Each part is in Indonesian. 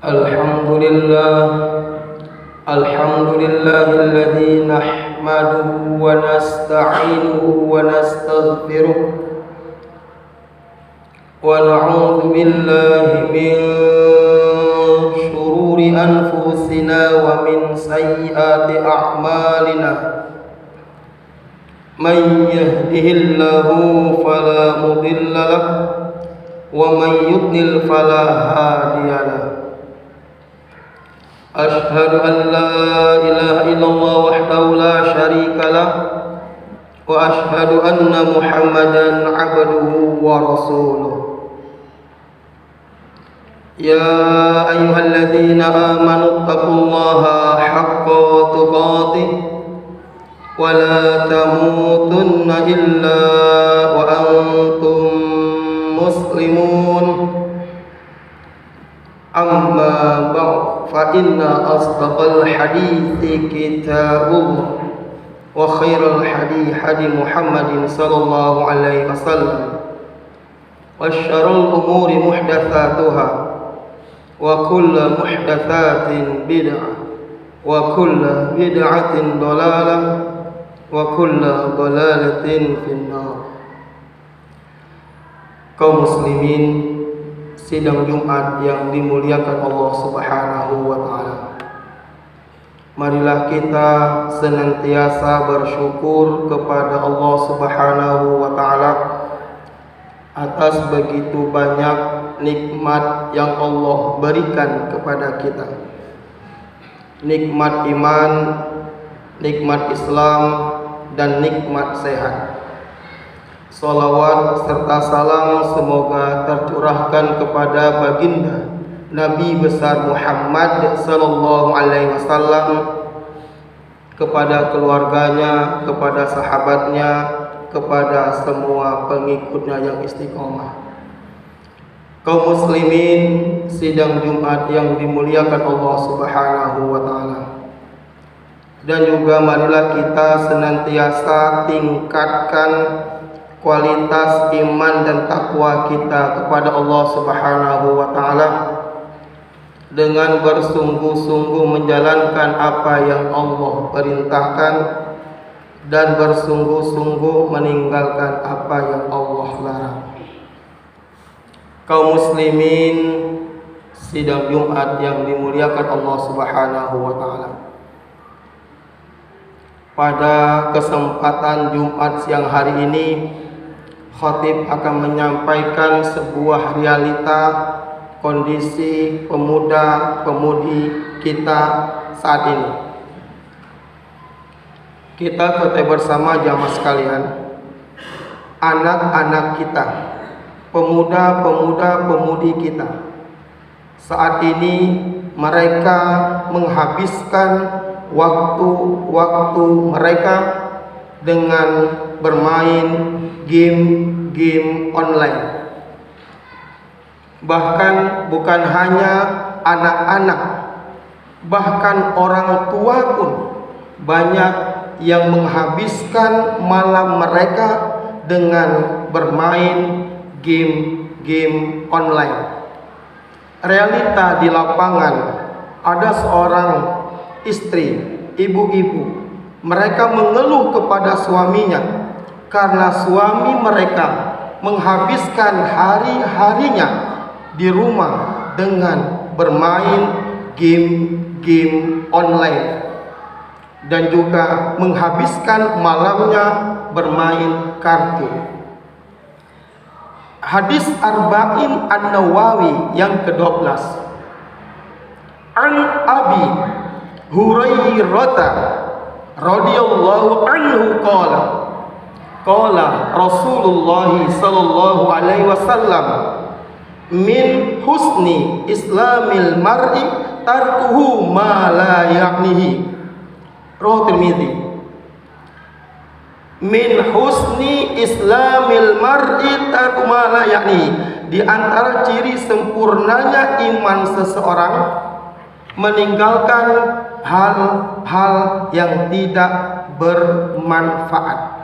Alhamdulillah, alhamdulillahilladzi nahmaduhu wa nasta'inuhu wa nastaghfiruh wa na'udzu billahi min shururi anfusina wa min sayyiati a'malina. Man yahdihillahu fala mudilla lahu wa man yudlil fala hadiya lahu. أشهد أن لا إله إلا الله وحده لا شريك له وأشهد أن محمدا عبده ورسوله يا أيها الذين آمنوا اتقوا الله حق تقاته ولا تموتن إلا وأنتم مسلمون أما بعد فإن أصدق الحديث كتاب الله وخير الحديث حديث محمد صلى الله عليه وسلم وشر الأمور محدثاتها وكل محدثات بدعة وكل بدعة ضلالة وكل ضلالة في النار. Kaum muslimin, sidang Jumat yang dimuliakan Allah Subhanahu wa taala. Marilah kita senantiasa bersyukur kepada Allah Subhanahu wa taala atas begitu banyak nikmat yang Allah berikan kepada kita. Nikmat iman, nikmat Islam, dan nikmat sehat. Salawat serta salam semoga tercurahkan kepada baginda Nabi besar Muhammad sallallahu alaihi wasallam, kepada keluarganya, kepada sahabatnya, kepada semua pengikutnya yang istiqomah. Kaum muslimin, sidang Jumat yang dimuliakan Allah Subhanahu wa taala. Dan juga marilah kita senantiasa tingkatkan kualitas iman dan takwa kita kepada Allah Subhanahu wa taala dengan bersungguh-sungguh menjalankan apa yang Allah perintahkan dan bersungguh-sungguh meninggalkan apa yang Allah larang. Kaum muslimin, sidang Jumat yang dimuliakan Allah Subhanahu wa taala. Pada kesempatan Jumat siang hari ini, khatib akan menyampaikan sebuah realita kondisi pemuda-pemudi kita saat ini. Kita ketahui bersama jamaah sekalian, anak-anak kita, pemuda-pemudi kita saat ini mereka menghabiskan waktu mereka dengan bermain game online. Bahkan bukan hanya anak-anak, bahkan orang tua pun banyak yang menghabiskan malam mereka dengan bermain game online. Realita di lapangan, ada seorang istri, ibu-ibu, mereka mengeluh kepada suaminya karena suami mereka menghabiskan hari-harinya di rumah dengan bermain game online dan juga menghabiskan malamnya bermain kartu. Hadis Arba'in An-Nawawi yang ke-12. An Abi Hurairah radhiyallahu anhu qala Rasulullah sallallahu alaihi wasallam, min husni islamil mar'i tarkuhu ma la ya'nihi. Rawahu Tirmidzi. Min husni islamil mar'i tarkuhu ma la ya'nihi. Di antara ciri sempurnanya iman seseorang meninggalkan hal-hal yang tidak bermanfaat.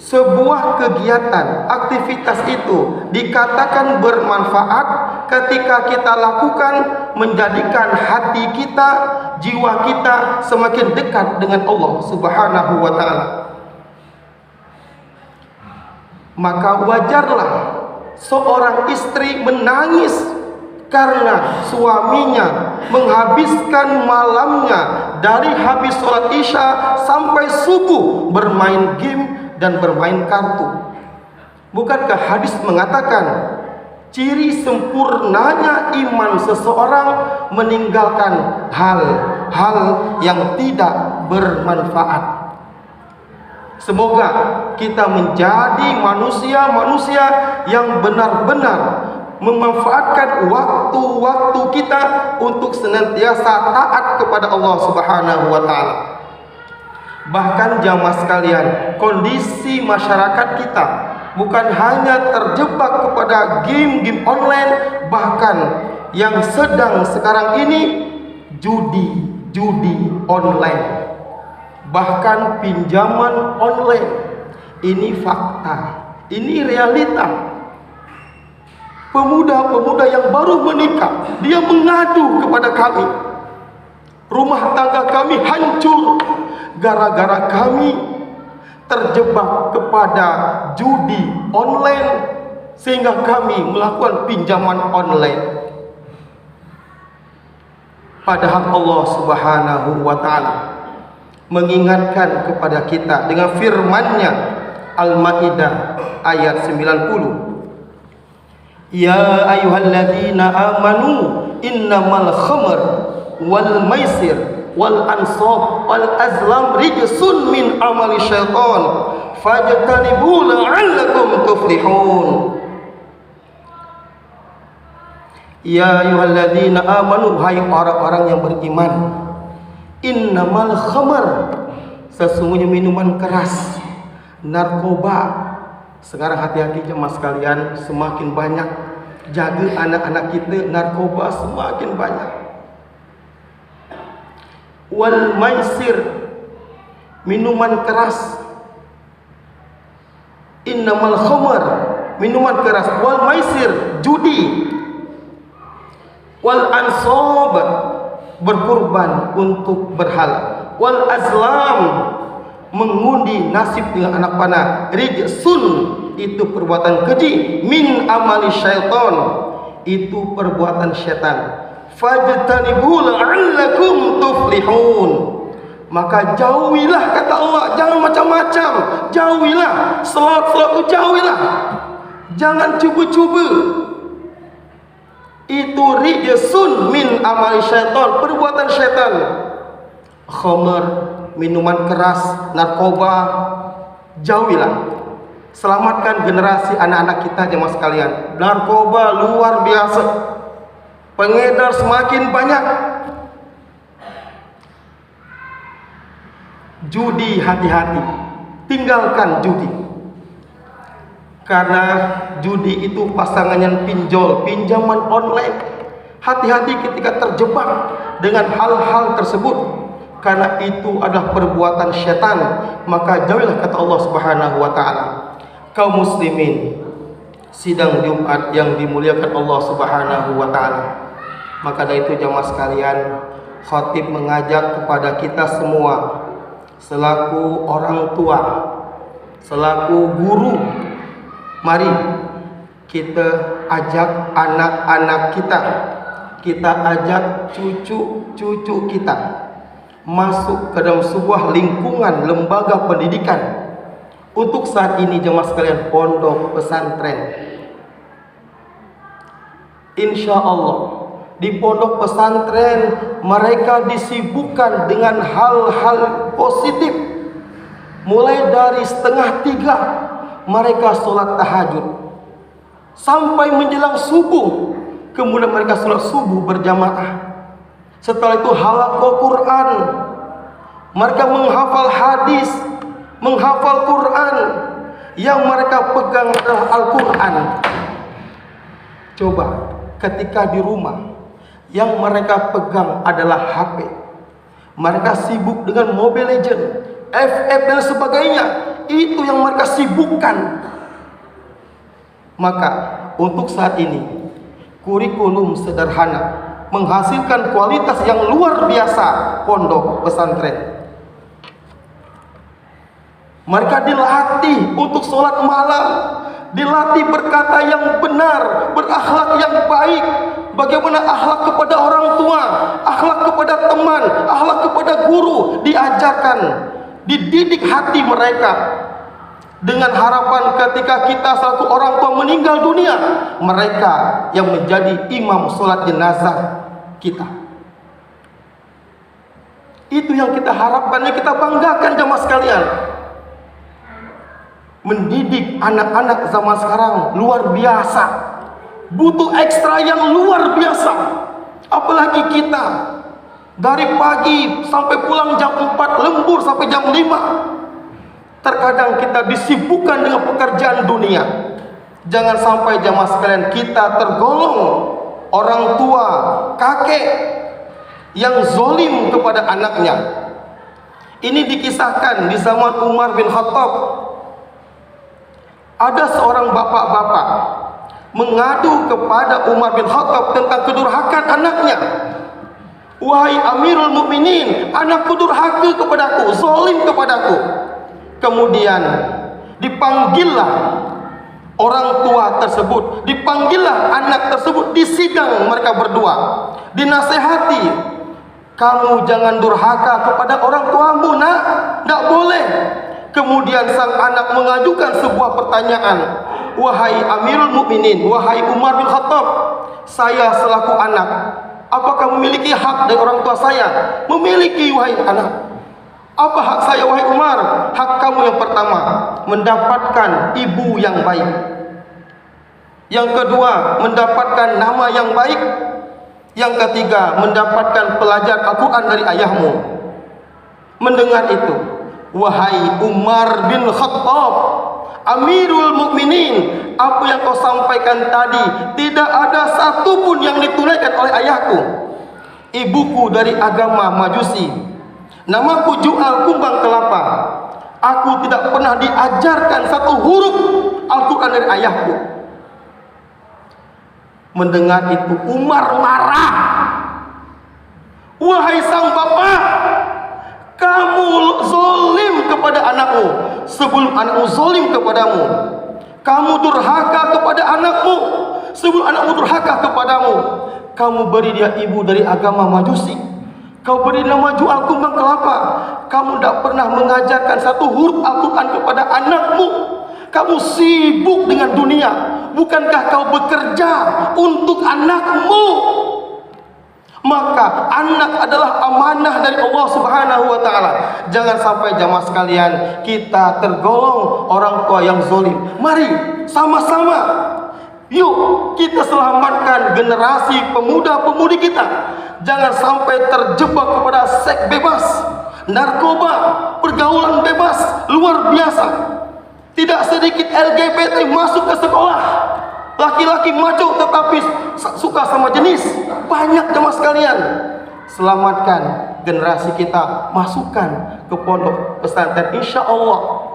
Sebuah kegiatan, aktivitas itu dikatakan bermanfaat ketika kita lakukan menjadikan hati kita, jiwa kita semakin dekat dengan Allah Subhanahu wa taala. Maka wajarlah seorang istri menangis karena suaminya menghabiskan malamnya dari habis sholat isya sampai subuh bermain game dan bermain kartu. Bukankah hadis mengatakan ciri sempurnanya iman seseorang meninggalkan hal-hal yang tidak bermanfaat? Semoga kita menjadi manusia-manusia yang benar-benar memanfaatkan waktu-waktu kita untuk senantiasa taat kepada Allah Subhanahu wa taala. Bahkan jamaah sekalian, kondisi masyarakat kita bukan hanya terjebak kepada game-game online, bahkan yang sedang sekarang ini judi online, bahkan pinjaman online. Ini fakta, ini realita. Pemuda-pemuda yang baru menikah, dia mengadu kepada kami, rumah tangga kami hancur gara-gara kami terjebak kepada judi online, sehingga kami melakukan pinjaman online. Padahal Allah Subhanahu wa taala mengingatkan kepada kita dengan firman-Nya, Al-Maidah ayat 90. Ya ayyuhalladzina amanu innamal khamr wal maisir wal ansab wal azlam rijsun min amali syaitan fajtanibu la'allakum tuflihun. Ya ayyuhalladzina amanu, hai orang-orang yang beriman, innamal khamr, sesungguhnya minuman keras, narkoba. Sekarang hati-hati jemaah sekalian, semakin banyak. Jaga anak-anak kita, narkoba semakin banyak. Wal maisir, minuman keras. Innamal khamr, minuman keras. Wal maisir, judi. Wal ansab, berkurban untuk berhala. Wal azlam, mengundi nasib dengan anak panah. Rijsun, itu perbuatan keji. Min amali syaitan, itu perbuatan syaitan. Fajtanibu la'allakum tuflihun, maka jauhilah, kata Allah, jangan macam-macam, jauhilah salat-salat itu, jauhilah, jangan cuba-cuba. Itu rijsun min amali syaitan, perbuatan syaitan. Khamr, minuman keras, narkoba, jauhilah. Selamatkan generasi anak-anak kita jemaah sekalian. Narkoba luar biasa, pengedar semakin banyak. Judi, hati-hati, tinggalkan judi. Karena judi itu pasangannya pinjol, pinjaman online. Hati-hati ketika terjebak dengan hal-hal tersebut, karena itu adalah perbuatan syaitan. Maka jauhilah, kata Allah Subhanahu wa taala. Kaum muslimin, sidang Jumat yang dimuliakan Allah Subhanahu wa taala. Maka dari itu jamaah sekalian, khatib mengajak kepada kita semua selaku orang tua, selaku guru, mari kita ajak anak-anak kita ajak cucu-cucu kita masuk ke dalam sebuah lingkungan lembaga pendidikan. Untuk saat ini jemaah sekalian, pondok pesantren, insya Allah di pondok pesantren mereka disibukkan dengan hal-hal positif. Mulai dari 2:30 mereka sholat tahajud sampai menjelang subuh. Kemudian mereka sholat subuh berjamaah. Setelah itu halaqah Quran, mereka menghafal hadis, menghafal Quran. Yang mereka pegang adalah Al-Quran. Coba ketika di rumah yang mereka pegang adalah HP, mereka sibuk dengan Mobile Legend, FF dan sebagainya, itu yang mereka sibukkan. Maka untuk saat ini kurikulum sederhana, menghasilkan kualitas yang luar biasa pondok pesantren. Mereka dilatih untuk sholat malam, dilatih berkata yang benar, berakhlak yang baik. Bagaimana akhlak kepada orang tua, akhlak kepada teman, akhlak kepada guru, diajarkan, dididik hati mereka. Dengan harapan ketika kita selaku orang tua meninggal dunia, mereka yang menjadi imam sholat jenazah kita. Itu yang kita harapkan, yang kita banggakan jamaah sekalian. Mendidik anak-anak zaman sekarang luar biasa, butuh ekstra yang luar biasa. Apalagi kita dari pagi sampai pulang jam 4, lembur sampai jam 5. Terkadang kita disibukkan dengan pekerjaan dunia. Jangan sampai jamaah sekalian kita tergolong orang tua, kakek yang zolim kepada anaknya. Ini dikisahkan di zaman Umar bin Khattab. Ada seorang bapak-bapak mengadu kepada Umar bin Khattab tentang kedurhakaan anaknya. Wahai Amirul Mukminin, anakku durhaka kepadaku, zolim kepadaku. Kemudian dipanggillah orang tua tersebut, dipanggillah anak tersebut, disidang mereka berdua, dinasehati, kamu jangan durhaka kepada orang tuamu nak, tidak boleh. Kemudian sang anak mengajukan sebuah pertanyaan, wahai Amirul Mukminin, wahai Umar bin Khattab, saya selaku anak, apakah memiliki hak dari orang tua saya? Memiliki, wahai anak. Apa hak saya, wahai Umar? Hak kamu yang pertama, mendapatkan ibu yang baik. Yang kedua, mendapatkan nama yang baik. Yang ketiga, mendapatkan pelajar Al-Quran dari ayahmu. Mendengar itu, wahai Umar bin Khattab, Amirul Mukminin, apa yang kau sampaikan tadi tidak ada satupun yang ditunaikan oleh ayahku. Ibuku dari agama Majusi, namaku Ju'al kumbang kelapa. Aku tidak pernah diajarkan satu huruf Al-Quran dari ayahku. Mendengar itu Umar marah. Wahai sang bapak, kamu zolim kepada anakmu sebelum anakmu zolim kepadamu. Kamu durhaka kepada anakmu sebelum anakmu durhaka kepadamu. Kamu beri dia ibu dari agama Majusi, kau beri nama Ju'al kumbang kelapa. Kamu tidak pernah mengajarkan satu huruf Al-Quran kepada anakmu. Kamu sibuk dengan dunia. Bukankah kau bekerja untuk anakmu? Maka anak adalah amanah dari Allah Subhanahu wa ta'ala. Jangan sampai jamaah sekalian kita tergolong orang tua yang zolim. Mari sama-sama, yuk kita selamatkan generasi pemuda-pemudi kita. Jangan sampai terjebak kepada seks bebas, narkoba, pergaulan bebas luar biasa. Tidak sedikit LGBT masuk ke sekolah, laki-laki maco tetapi suka sama jenis. Banyak jemaah sekalian. Selamatkan generasi kita, masukkan ke pondok pesantren, insya Allah.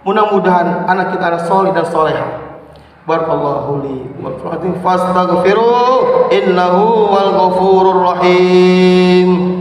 Mudah-mudahan anak kita anak soleh dan solehah. Barakallahu li wa lakum fastaghfiruh innahu wal ghafurur rahim.